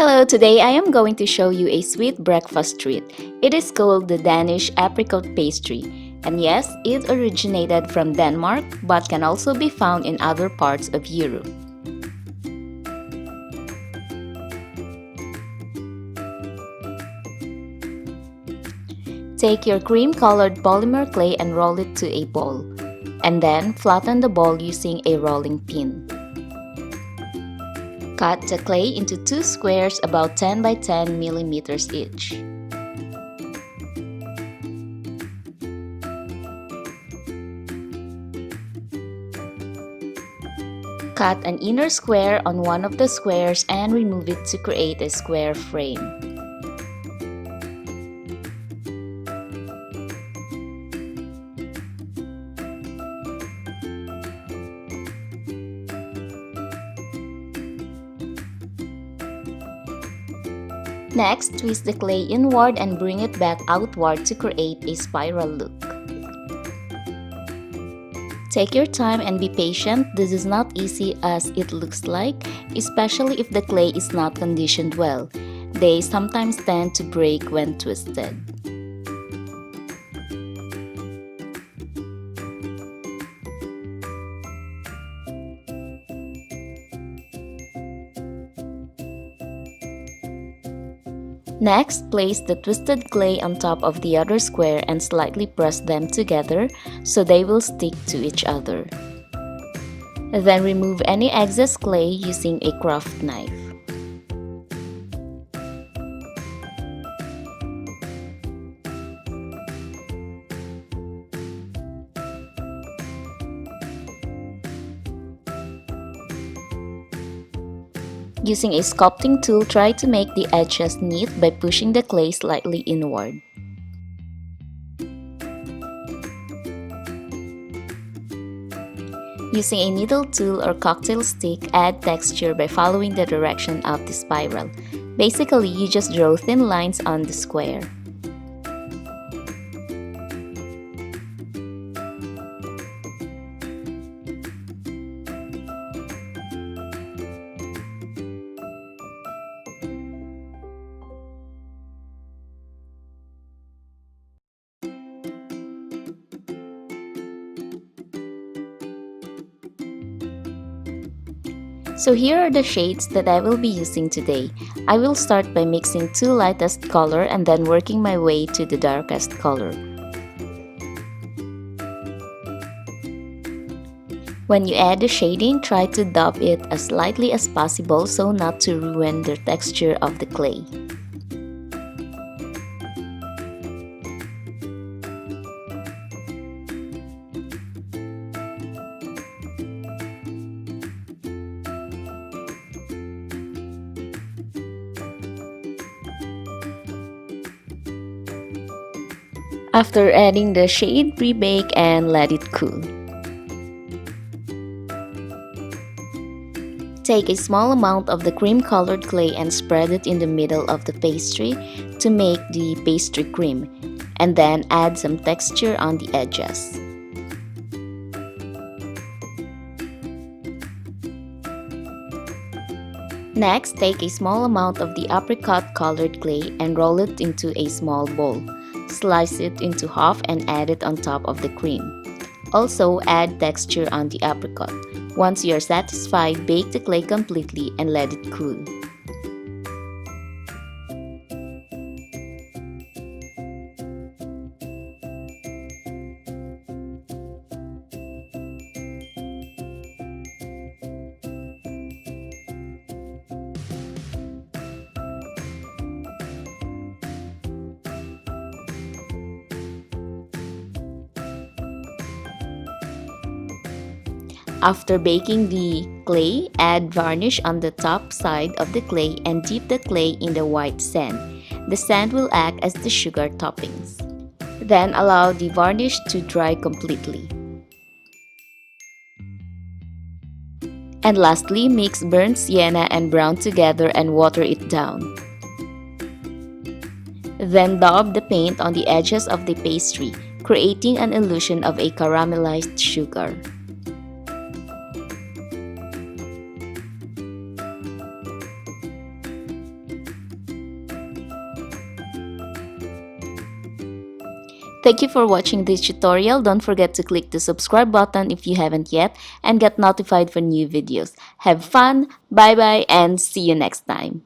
Hello, today I am going to show you a sweet breakfast treat. It is called the Danish Apricot Pastry. And yes, it originated from Denmark but can also be found in other parts of Europe. Take your cream-colored polymer clay and roll it to a ball. And then flatten the ball using a rolling pin. Cut the clay into two squares about 10 by 10 millimeters each. Cut an inner square on one of the squares and remove it to create a square frame. Next, twist the clay inward and bring it back outward to create a spiral look. Take your time and be patient. This is not easy as it looks like, especially if the clay is not conditioned well. They sometimes tend to break when twisted. Next, place the twisted clay on top of the other square and slightly press them together so they will stick to each other. Then remove any excess clay using a craft knife. Using a sculpting tool, try to make the edges neat by pushing the clay slightly inward. Using a needle tool or cocktail stick, add texture by following the direction of the spiral. Basically, you just draw thin lines on the square. So here are the shades that I will be using today. I will start by mixing two lightest color and then working my way to the darkest color. When you add the shading, try to dab it as lightly as possible so not to ruin the texture of the clay. After adding the shade, pre-bake and let it cool. Take a small amount of the cream-colored clay and spread it in the middle of the pastry to make the pastry cream, and then add some texture on the edges. Next, take a small amount of the apricot colored clay and roll it into a small bowl. Slice it into half and add it on top of the cream. Also, add texture on the apricot. Once you are satisfied, bake the clay completely and let it cool. After baking the clay, add varnish on the top side of the clay and dip the clay in the white sand. The sand will act as the sugar toppings. Then allow the varnish to dry completely. And lastly, mix burnt sienna and brown together and water it down. Then daub the paint on the edges of the pastry, creating an illusion of a caramelized sugar. Thank you for watching this tutorial. Don't forget to click the subscribe button if you haven't yet and get notified for new videos. Have fun, bye bye, and see you next time.